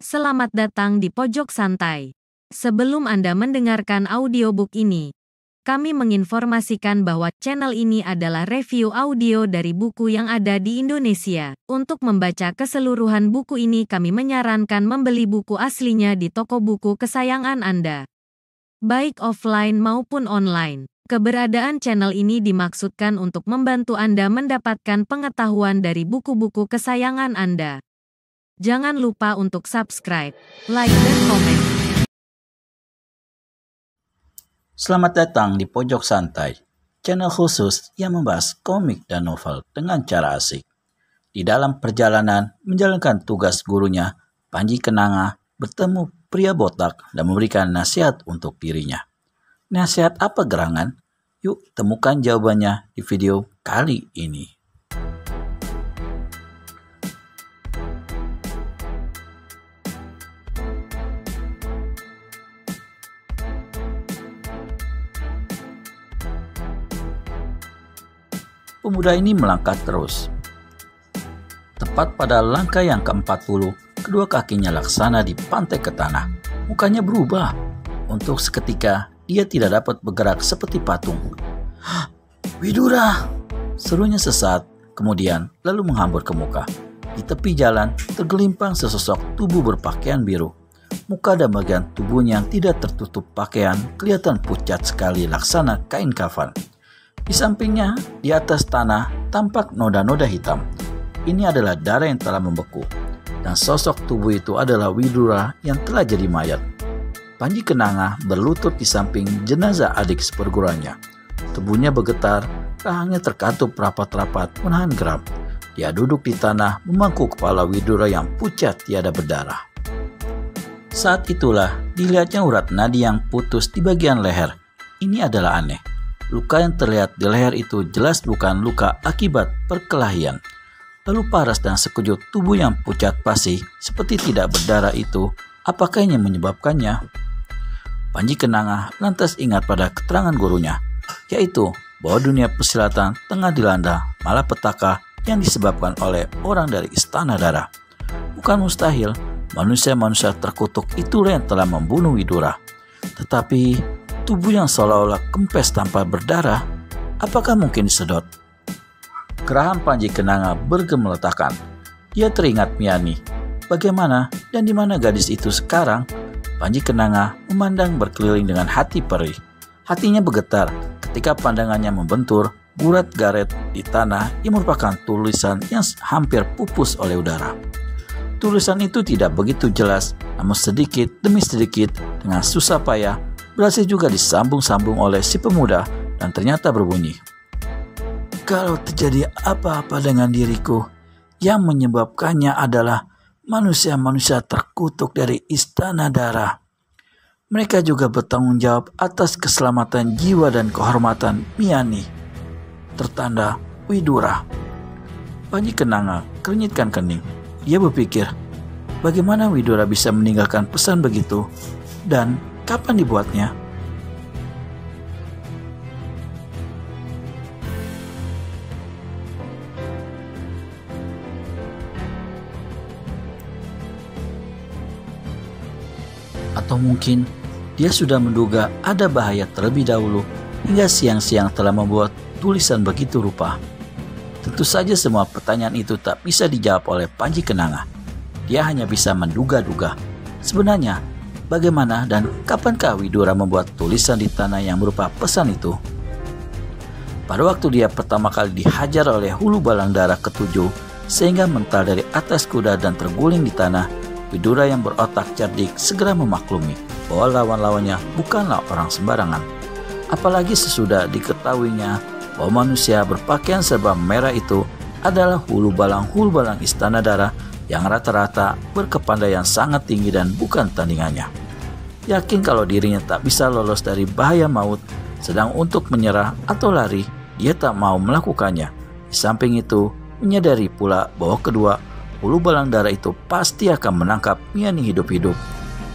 selamat datang di Pojok Santai. Sebelum Anda mendengarkan audiobook ini, kami menginformasikan bahwa channel ini adalah review audio dari buku yang ada di Indonesia. Untuk membaca keseluruhan buku ini kami menyarankan membeli buku aslinya di toko buku kesayangan Anda, baik offline maupun online. Keberadaan channel ini dimaksudkan untuk membantu Anda mendapatkan pengetahuan dari buku-buku kesayangan Anda. Jangan lupa untuk subscribe, like, dan komen. Selamat datang di Pojok Santai, channel khusus yang membahas komik dan novel dengan cara asik. Di dalam perjalanan menjalankan tugas gurunya, Panji Kenanga bertemu pria botak dan memberikan nasihat untuk dirinya. Nasihat apa gerangan? Yuk temukan jawabannya di video kali ini. Pemuda ini melangkah terus. Tepat pada langkah yang ke-40, kedua kakinya laksana dipantai ke tanah. Mukanya berubah. Untuk seketika, dia tidak dapat bergerak seperti patung. "Widura!" serunya sesaat, kemudian lalu menghambur ke muka. Di tepi jalan, tergelimpang sesosok tubuh berpakaian biru. Muka dan bagian tubuhnya yang tidak tertutup pakaian kelihatan pucat sekali laksana kain kafan. Di sampingnya, di atas tanah, tampak noda-noda hitam. Ini adalah darah yang telah membeku. Dan sosok tubuh itu adalah Widura yang telah jadi mayat. Panji Kenanga berlutut di samping jenazah adik seperguruannya. Tubuhnya bergetar, rahangnya terkatup rapat-rapat menahan geram. Dia duduk di tanah memangku kepala Widura yang pucat tiada berdarah. Saat itulah dilihatnya urat nadi yang putus di bagian leher. Ini adalah aneh. Luka yang terlihat di leher itu jelas bukan luka akibat perkelahian. Lalu paras dan sekujur tubuh yang pucat pasi seperti tidak berdarah itu, apakah yang menyebabkannya? Panji Kenanga lantas ingat pada keterangan gurunya, yaitu bahwa dunia persilatan tengah dilanda malapetaka yang disebabkan oleh orang dari Istana Darah. Bukan mustahil, manusia-manusia terkutuk itulah yang telah membunuh Widura. Tetapi tubuh yang seolah-olah kempes tanpa berdarah, apakah mungkin disedot? Kerahan Panji Kenanga bergemelotakan. Dia teringat Miani. Bagaimana dan di mana gadis itu sekarang? Panji Kenanga memandang berkeliling dengan hati perih. Hatinya bergetar ketika pandangannya membentur gurat-garet di tanah yang merupakan tulisan yang hampir pupus oleh udara. Tulisan itu tidak begitu jelas, namun sedikit demi sedikit dengan susah payah berhasil juga disambung-sambung oleh si pemuda dan ternyata berbunyi, "Kalau terjadi apa-apa dengan diriku, yang menyebabkannya adalah manusia-manusia terkutuk dari Istana Darah. Mereka juga bertanggung jawab atas keselamatan jiwa dan kehormatan Miani. Tertanda Widura." Panji Kenanga keringitkan kening. Dia berpikir, bagaimana Widura bisa meninggalkan pesan begitu dan kapan dibuatnya? Atau mungkin dia sudah menduga ada bahaya terlebih dahulu hingga siang-siang telah membuat tulisan begitu rupa. Tentu saja semua pertanyaan itu tak bisa dijawab oleh Panji Kenanga. Dia hanya bisa menduga-duga. Sebenarnya, bagaimana dan kapankah Widura membuat tulisan di tanah yang berupa pesan itu? Pada waktu dia pertama kali dihajar oleh hulu balang darah ketujuh sehingga mental dari atas kuda dan terguling di tanah, Widura yang berotak cerdik segera memaklumi bahwa lawan-lawannya bukanlah orang sembarangan. Apalagi sesudah diketahuinya bahwa manusia berpakaian serba merah itu adalah hulu balang Istana Darah yang rata-rata berkepandaian sangat tinggi dan bukan tandingannya. Yakin kalau dirinya tak bisa lolos dari bahaya maut, sedang untuk menyerah atau lari, dia tak mau melakukannya. Di samping itu, menyadari pula bahwa kedua hulu balang darah itu pasti akan menangkap Miani hidup-hidup.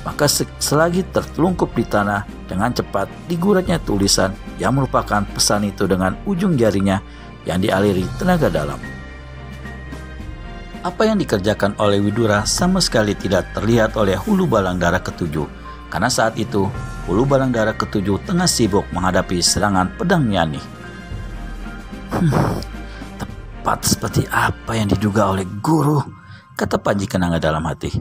Maka selagi tertelungkup di tanah, dengan cepat diguratnya tulisan yang merupakan pesan itu dengan ujung jarinya yang dialiri tenaga dalam. Apa yang dikerjakan oleh Widura sama sekali tidak terlihat oleh Hulu Balang Darah ketujuh, karena saat itu Hulu Balang Darah ketujuh tengah sibuk menghadapi serangan pedang Miani. Tepat seperti apa yang diduga oleh guru, kata Panji Kenanga dalam hati.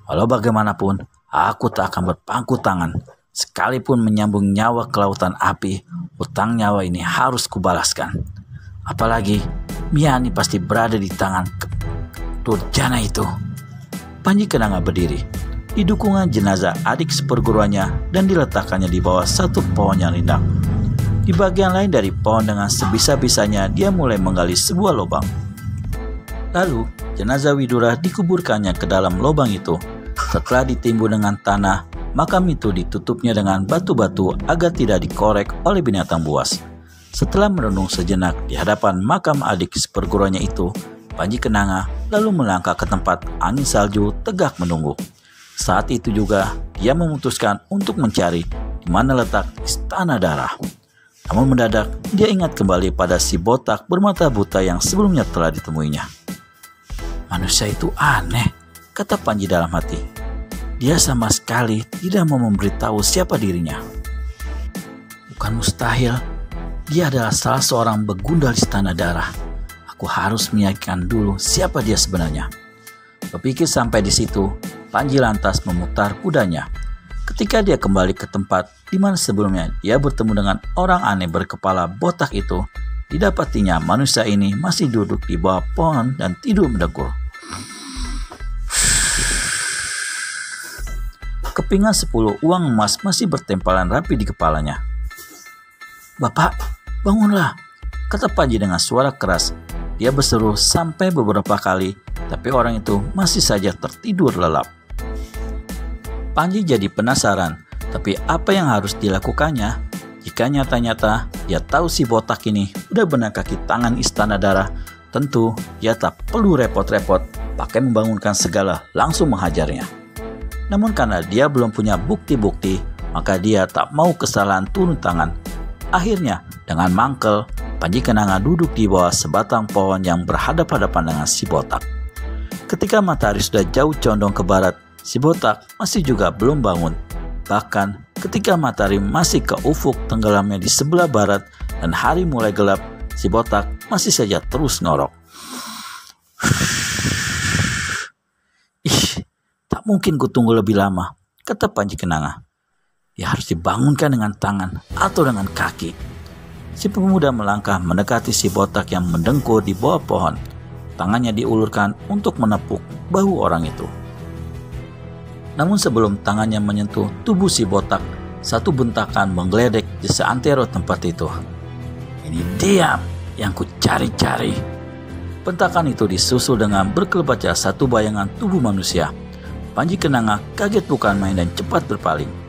Walau bagaimanapun, aku tak akan berpangku tangan. Sekalipun menyambung nyawa ke lautan api, hutang nyawa ini harus kubalaskan. Apalagi Miani pasti berada di tangan Durjana itu. Panji Kenanga berdiri di dukungan jenazah adik seperguruannya dan diletakkannya di bawah satu pohon yang rindang. Di bagian lain dari pohon dengan sebisa-bisanya dia mulai menggali sebuah lubang. Lalu jenazah Widura dikuburkannya ke dalam lubang itu. Setelah ditimbun dengan tanah, makam itu ditutupnya dengan batu-batu agar tidak dikorek oleh binatang buas. Setelah merenung sejenak di hadapan makam adik seperguruannya itu, Panji Kenanga lalu melangkah ke tempat angin salju tegak menunggu. Saat itu juga dia memutuskan untuk mencari di mana letak Istana Darah. Namun mendadak dia ingat kembali pada si botak bermata buta yang sebelumnya telah ditemuinya. Manusia itu aneh, kata Panji dalam hati. Dia sama sekali tidak mau memberitahu siapa dirinya. Bukan mustahil, dia adalah salah seorang begundal Istana Darah. Aku harus meyakinkan dulu siapa dia sebenarnya. Berpikir sampai di situ, Panji lantas memutar kudanya. Ketika dia kembali ke tempat di mana sebelumnya dia bertemu dengan orang aneh berkepala botak itu, didapatinya manusia ini masih duduk di bawah pohon dan tidur mendengkur. Kepingan 10 uang emas masih bertempalan rapi di kepalanya. "Bapak, bangunlah," kata Panji dengan suara keras. Dia berseru sampai beberapa kali, tapi orang itu masih saja tertidur lelap. Panji jadi penasaran, tapi apa yang harus dilakukannya? Jika nyata-nyata dia tahu si botak ini udah kaki tangan Istana Darah, tentu dia tak perlu repot-repot pakai membangunkan segala, langsung menghajarnya. Namun karena dia belum punya bukti-bukti, maka dia tak mau kesalahan turun tangan. Akhirnya dengan mangkel, Panji Kenanga duduk di bawah sebatang pohon yang berhadapan-hadapan dengan si botak. Ketika matahari sudah jauh condong ke barat, si botak masih juga belum bangun. Bahkan ketika matahari masih ke ufuk tenggelamnya di sebelah barat dan hari mulai gelap, si botak masih saja terus ngorok. "Ih, tak mungkin kutunggu lebih lama," kata Panji Kenanga. "Dia harus dibangunkan dengan tangan atau dengan kaki." Si pemuda melangkah mendekati si botak yang mendengkur di bawah pohon. Tangannya diulurkan untuk menepuk bahu orang itu. Namun sebelum tangannya menyentuh tubuh si botak, satu bentakan menggeledek di seantero tempat itu. "Ini dia yang ku cari-cari." Bentakan itu disusul dengan berkelebatnya satu bayangan tubuh manusia. Panji Kenanga kaget bukan main dan cepat berpaling.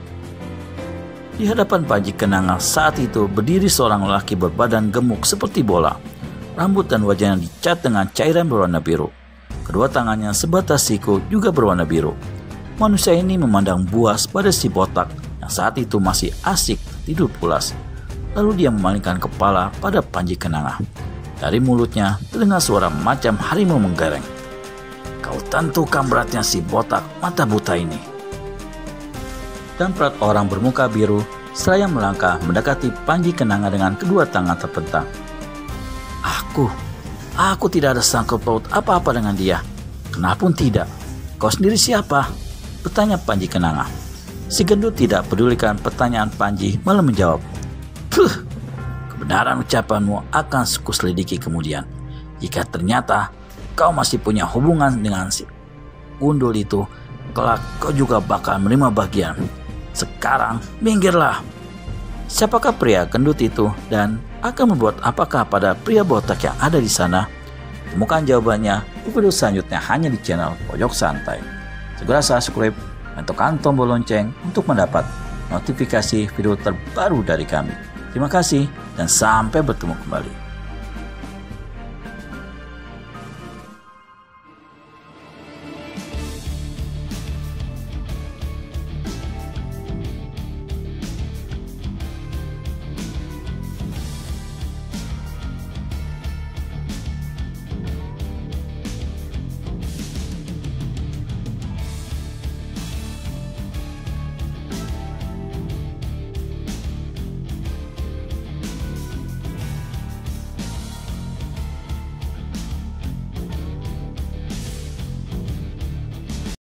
Di hadapan Panji Kenanga saat itu berdiri seorang lelaki berbadan gemuk seperti bola. Rambut dan wajahnya dicat dengan cairan berwarna biru. Kedua tangannya sebatas siku juga berwarna biru. Manusia ini memandang buas pada si botak yang saat itu masih asik tidur pulas. Lalu dia memalingkan kepala pada Panji Kenanga. Dari mulutnya terdengar suara macam harimau menggereng. "Kau tentukan beratnya si botak mata buta ini." Dan perat orang bermuka biru seraya melangkah mendekati Panji Kenanga dengan kedua tangan terpentang. Aku tidak ada sangkut paut apa-apa dengan dia." "Kenapun tidak? Kau sendiri siapa?" bertanya Panji Kenanga. Si gendut tidak pedulikan pertanyaan Panji, malah menjawab, "Kebenaran ucapanmu akan kuselidiki kemudian. Jika ternyata kau masih punya hubungan dengan si gundul itu, kelak kau juga bakal menerima bagian. Sekarang minggirlah." Siapakah pria gendut itu dan akan membuat apakah pada pria botak yang ada di sana? Temukan jawabannya di video selanjutnya hanya di channel Pojok Santai. Segera subscribe dan tekan tombol lonceng untuk mendapat notifikasi video terbaru dari kami. Terima kasih dan sampai bertemu kembali.